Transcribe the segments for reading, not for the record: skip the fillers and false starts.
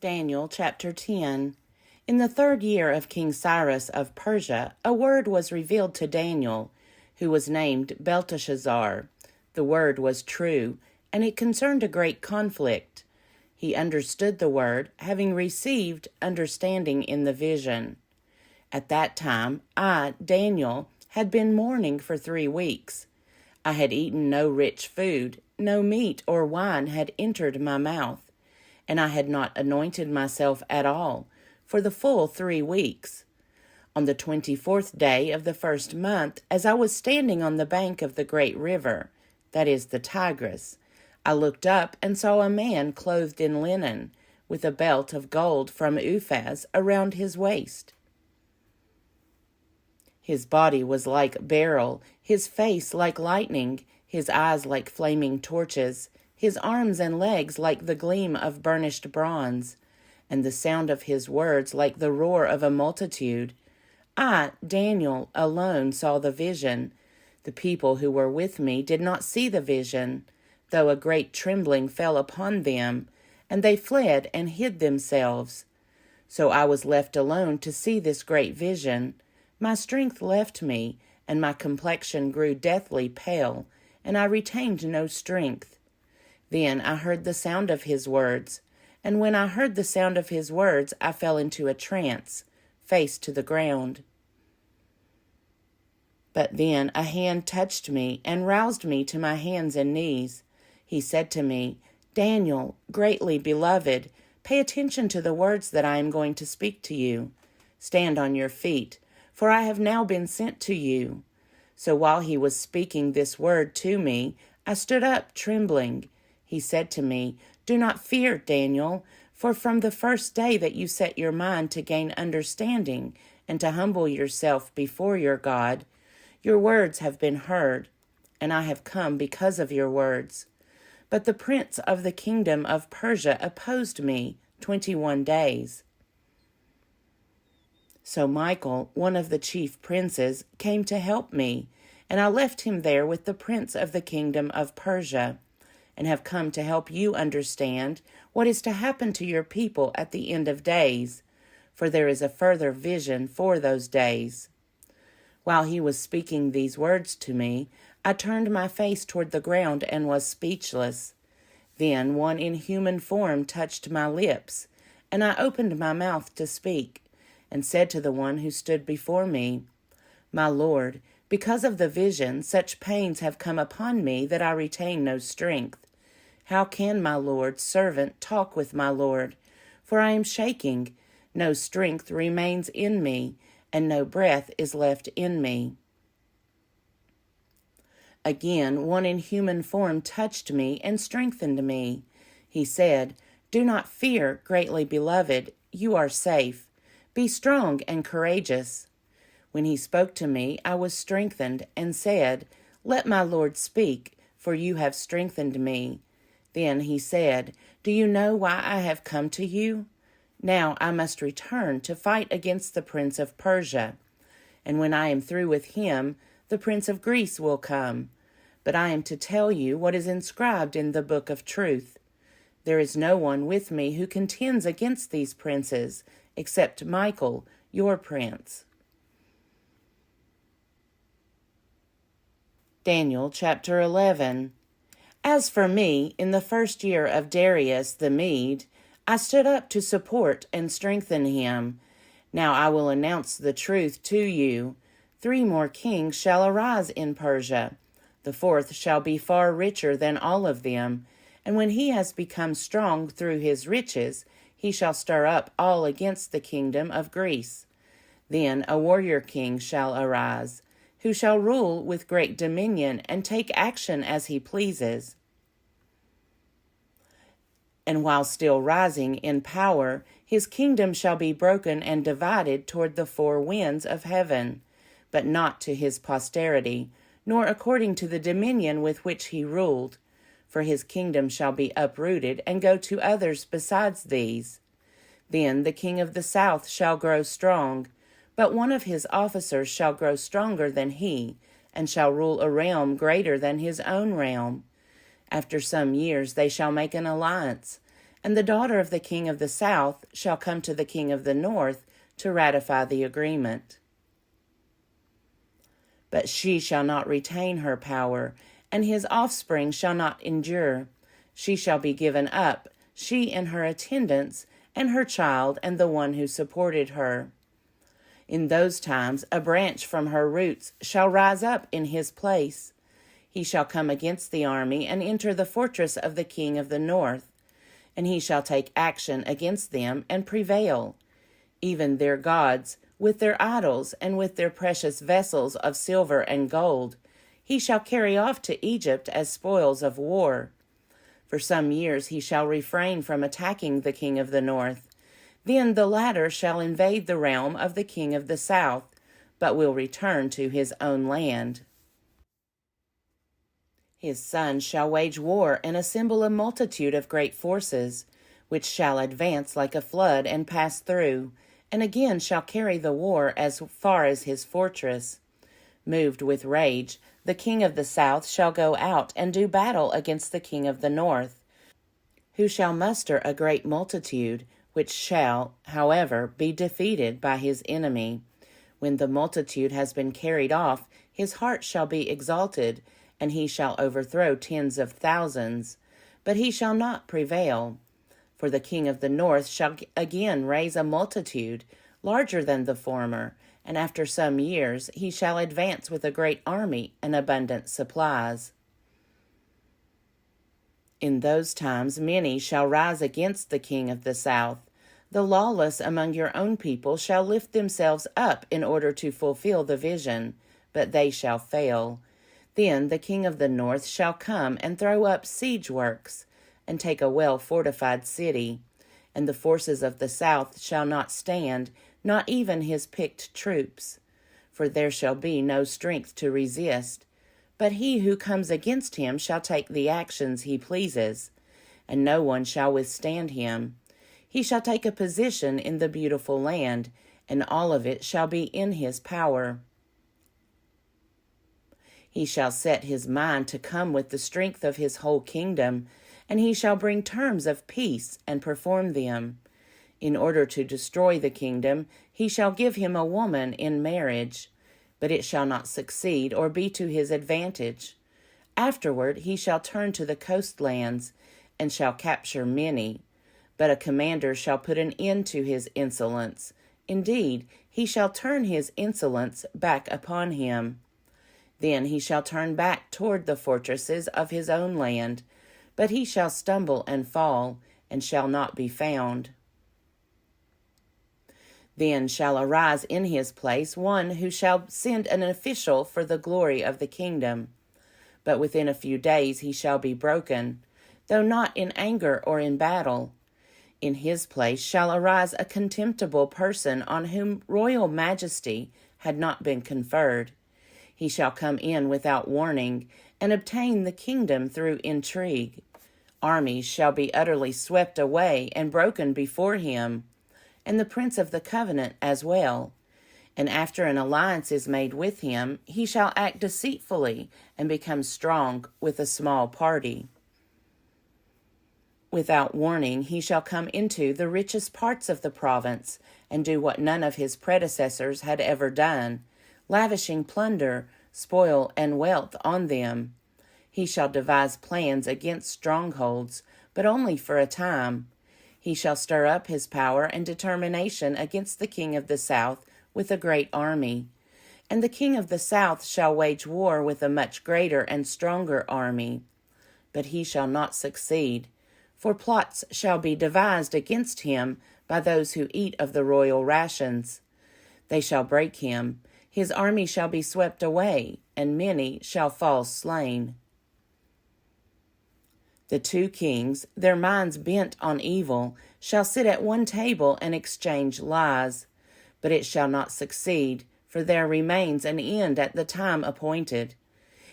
Daniel chapter 10. In the 3rd year of King Cyrus of Persia, a word was revealed to Daniel, who was named Belteshazzar. The word was true, and it concerned a great conflict. He understood the word, having received understanding in the vision. At that time, I, Daniel, had been mourning for 3 weeks. I had eaten no rich food, no meat or wine had entered my mouth, and I had not anointed myself at all for the full 3 weeks. On the 24th day of the 1st month, as I was standing on the bank of the great river, that is the Tigris, I looked up and saw a man clothed in linen, with a belt of gold from Uphaz around his waist. His body was like beryl, his face like lightning, his eyes like flaming torches, his arms and legs like the gleam of burnished bronze, and the sound of his words like the roar of a multitude. I, Daniel, alone saw the vision. The people who were with me did not see the vision, though a great trembling fell upon them, and they fled and hid themselves. So I was left alone to see this great vision. My strength left me, and my complexion grew deathly pale, and I retained no strength. Then I heard the sound of his words, and when I heard the sound of his words, I fell into a trance, face to the ground. But then a hand touched me and roused me to my hands and knees. He said to me, "Daniel, greatly beloved, pay attention to the words that I am going to speak to you. Stand on your feet, for I have now been sent to you." So while he was speaking this word to me, I stood up trembling. He said to me, "Do not fear, Daniel, for from the first day that you set your mind to gain understanding and to humble yourself before your God, your words have been heard, and I have come because of your words. But the prince of the kingdom of Persia opposed me 21 days. So Michael, one of the chief princes, came to help me, and I left him there with the prince of the kingdom of Persia, and have come to help you understand what is to happen to your people at the end of days, for there is a further vision for those days." While he was speaking these words to me, I turned my face toward the ground and was speechless. Then one in human form touched my lips, and I opened my mouth to speak, and said to the one who stood before me, "My Lord, because of the vision, such pains have come upon me that I retain no strength. How can my Lord's servant talk with my Lord? For I am shaking, no strength remains in me, and no breath is left in me." Again, one in human form touched me and strengthened me. He said, "Do not fear, greatly beloved, you are safe. Be strong and courageous." When he spoke to me, I was strengthened and said, "Let my Lord speak, for you have strengthened me." Then he said, "Do you know why I have come to you? Now I must return to fight against the prince of Persia. And when I am through with him, the prince of Greece will come. But I am to tell you what is inscribed in the book of truth. There is no one with me who contends against these princes, except Michael, your prince." Daniel chapter 11. As for me, in the 1st year of Darius the Mede, I stood up to support and strengthen him. Now I will announce the truth to you. 3 more kings shall arise in Persia. The 4th shall be far richer than all of them, and when he has become strong through his riches, he shall stir up all against the kingdom of Greece. Then a warrior king shall arise, who shall rule with great dominion and take action as he pleases. And while still rising in power, his kingdom shall be broken and divided toward the 4 winds of heaven, but not to his posterity, nor according to the dominion with which he ruled, for his kingdom shall be uprooted and go to others besides these. Then the king of the south shall grow strong, but one of his officers shall grow stronger than he, and shall rule a realm greater than his own realm. After some years they shall make an alliance, and the daughter of the king of the south shall come to the king of the north to ratify the agreement. But she shall not retain her power, and his offspring shall not endure. She shall be given up, she and her attendants, and her child, and the one who supported her. In those times a branch from her roots shall rise up in his place. He shall come against the army and enter the fortress of the king of the north, and he shall take action against them and prevail. Even their gods, with their idols and with their precious vessels of silver and gold, he shall carry off to Egypt as spoils of war. For some years he shall refrain from attacking the king of the north. Then the latter shall invade the realm of the king of the south, but will return to his own land. His son shall wage war and assemble a multitude of great forces, which shall advance like a flood and pass through, and again shall carry the war as far as his fortress. Moved with rage, the king of the south shall go out and do battle against the king of the north, who shall muster a great multitude, which shall, however, be defeated by his enemy. When the multitude has been carried off, his heart shall be exalted, and he shall overthrow tens of thousands. But he shall not prevail. For the king of the north shall again raise a multitude, larger than the former, and after some years he shall advance with a great army and abundant supplies. In those times many shall rise against the king of the south. The lawless among your own people shall lift themselves up in order to fulfill the vision, but they shall fail. Then the king of the north shall come and throw up siege works, and take a well-fortified city. And the forces of the south shall not stand, not even his picked troops. For there shall be no strength to resist. But he who comes against him shall take the actions he pleases, and no one shall withstand him. He shall take a position in the beautiful land, and all of it shall be in his power. He shall set his mind to come with the strength of his whole kingdom, and he shall bring terms of peace and perform them. In order to destroy the kingdom, he shall give him a woman in marriage, but it shall not succeed or be to his advantage. Afterward he shall turn to the coastlands, and shall capture many. But a commander shall put an end to his insolence. Indeed, he shall turn his insolence back upon him. Then he shall turn back toward the fortresses of his own land, but he shall stumble and fall, and shall not be found. Then shall arise in his place one who shall send an official for the glory of the kingdom. But within a few days he shall be broken, though not in anger or in battle. In his place shall arise a contemptible person on whom royal majesty had not been conferred. He shall come in without warning, and obtain the kingdom through intrigue. Armies shall be utterly swept away and broken before him, and the prince of the covenant as well. And after an alliance is made with him, he shall act deceitfully and become strong with a small party. Without warning he shall come into the richest parts of the province, and do what none of his predecessors had ever done, lavishing plunder, spoil, and wealth on them. He shall devise plans against strongholds, but only for a time. He shall stir up his power and determination against the king of the south with a great army. And the king of the south shall wage war with a much greater and stronger army. But he shall not succeed, for plots shall be devised against him by those who eat of the royal rations. They shall break him, his army shall be swept away, and many shall fall slain. The two kings, their minds bent on evil, shall sit at one table and exchange lies. But it shall not succeed, for there remains an end at the time appointed.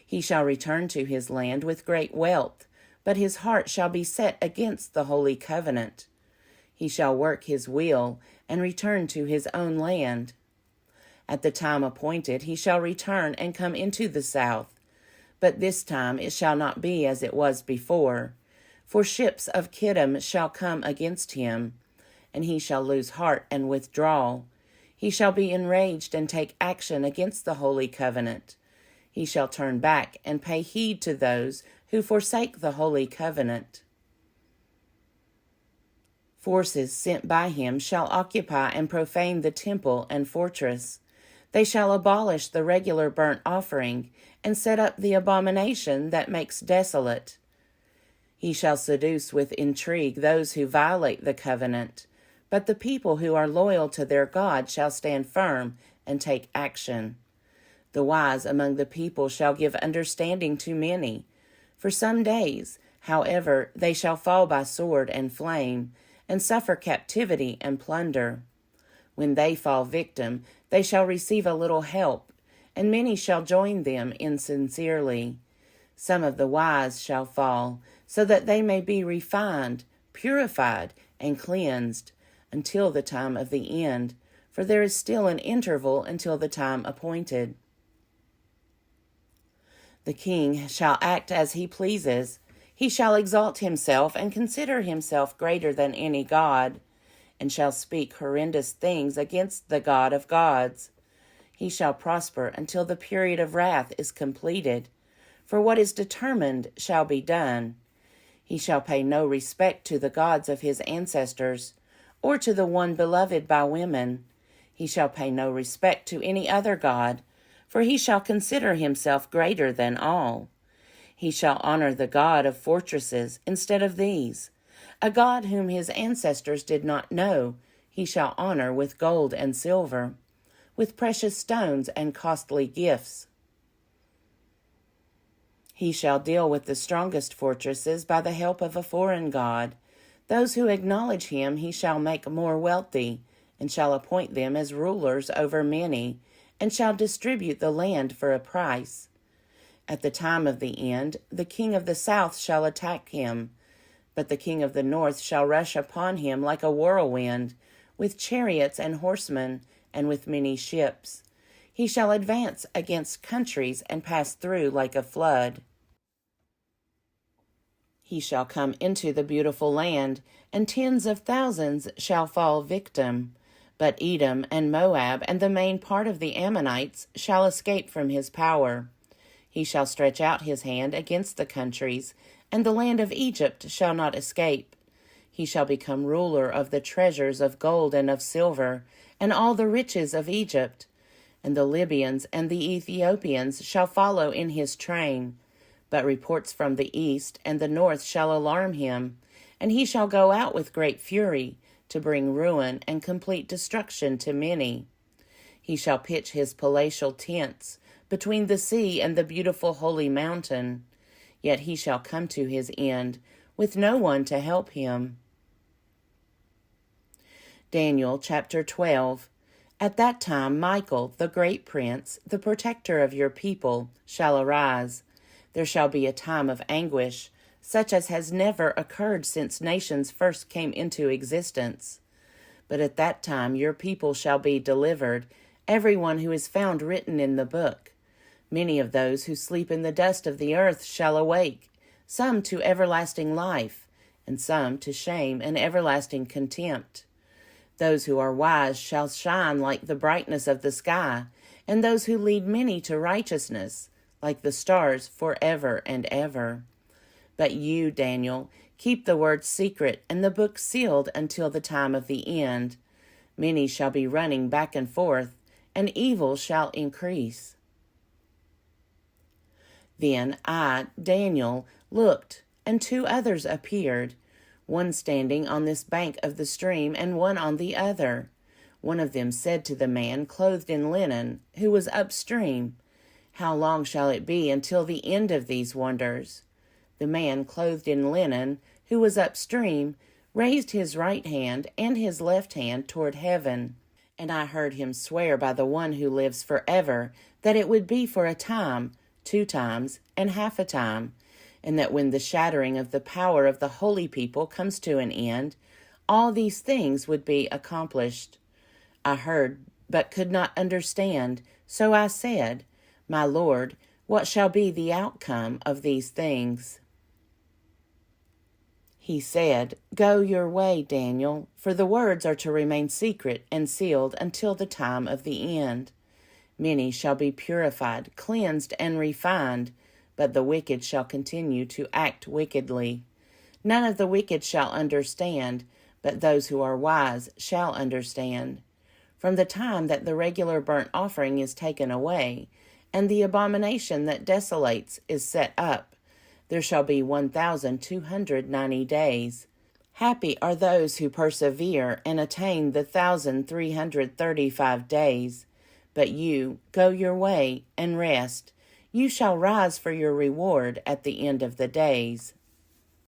He shall return to his land with great wealth, but his heart shall be set against the holy covenant. He shall work his will and return to his own land. At the time appointed he shall return and come into the south. But this time it shall not be as it was before. For ships of Kittim shall come against him, and he shall lose heart and withdraw. He shall be enraged and take action against the holy covenant. He shall turn back and pay heed to those who forsake the holy covenant. Forces sent by him shall occupy and profane the temple and fortress. They shall abolish the regular burnt offering and set up the abomination that makes desolate. He shall seduce with intrigue those who violate the covenant, but the people who are loyal to their God shall stand firm and take action. The wise among the people shall give understanding to many. For some days, however, they shall fall by sword and flame, and suffer captivity and plunder. When they fall victim, they shall receive a little help, and many shall join them insincerely. Some of the wise shall fall, so that they may be refined, purified, and cleansed, until the time of the end, for there is still an interval until the time appointed. The king shall act as he pleases. He shall exalt himself and consider himself greater than any god, and shall speak horrendous things against the God of gods. He shall prosper until the period of wrath is completed, for what is determined shall be done. He shall pay no respect to the gods of his ancestors, or to the one beloved by women. He shall pay no respect to any other god, for he shall consider himself greater than all. He shall honor the God of fortresses instead of these. A God whom his ancestors did not know, he shall honor with gold and silver, with precious stones and costly gifts. He shall deal with the strongest fortresses by the help of a foreign god. Those who acknowledge him he shall make more wealthy, and shall appoint them as rulers over many, and shall distribute the land for a price. At the time of the end, the king of the south shall attack him, but the king of the north shall rush upon him like a whirlwind, with chariots and horsemen, and with many ships. He shall advance against countries and pass through like a flood. He shall come into the beautiful land, and tens of thousands shall fall victim. But Edom and Moab and the main part of the Ammonites shall escape from his power. He shall stretch out his hand against the countries, and the land of Egypt shall not escape. He shall become ruler of the treasures of gold and of silver, and all the riches of Egypt. And the Libyans and the Ethiopians shall follow in his train. But reports from the east and the north shall alarm him, and he shall go out with great fury, to bring ruin and complete destruction to many. He shall pitch his palatial tents between the sea and the beautiful holy mountain, yet he shall come to his end, with no one to help him. Daniel chapter 12. At that time Michael, the great prince, the protector of your people, shall arise. There shall be a time of anguish, such as has never occurred since nations first came into existence. But at that time your people shall be delivered, everyone who is found written in the book. Many of those who sleep in the dust of the earth shall awake, some to everlasting life, and some to shame and everlasting contempt. Those who are wise shall shine like the brightness of the sky, and those who lead many to righteousness, like the stars forever and ever. But you, Daniel, keep the word secret and the book sealed until the time of the end. Many shall be running back and forth, and evil shall increase. Then I, Daniel, looked, and two others appeared, one standing on this bank of the stream and one on the other. One of them said to the man clothed in linen, who was upstream, "How long shall it be until the end of these wonders?" The man clothed in linen, who was upstream, raised his right hand and his left hand toward heaven. And I heard him swear by the one who lives forever that it would be for a time, 2 times, and half a time, and that when the shattering of the power of the holy people comes to an end, all these things would be accomplished. I heard, but could not understand, so I said, "My Lord, what shall be the outcome of these things?" He said, "Go your way, Daniel, for the words are to remain secret and sealed until the time of the end. Many shall be purified, cleansed, and refined, but the wicked shall continue to act wickedly. None of the wicked shall understand, but those who are wise shall understand. From the time that the regular burnt offering is taken away, and the abomination that desolates is set up, there shall be 1,290 days. Happy are those who persevere and attain the 1,335 days. But you, go your way and rest. You shall rise for your reward at the end of the days."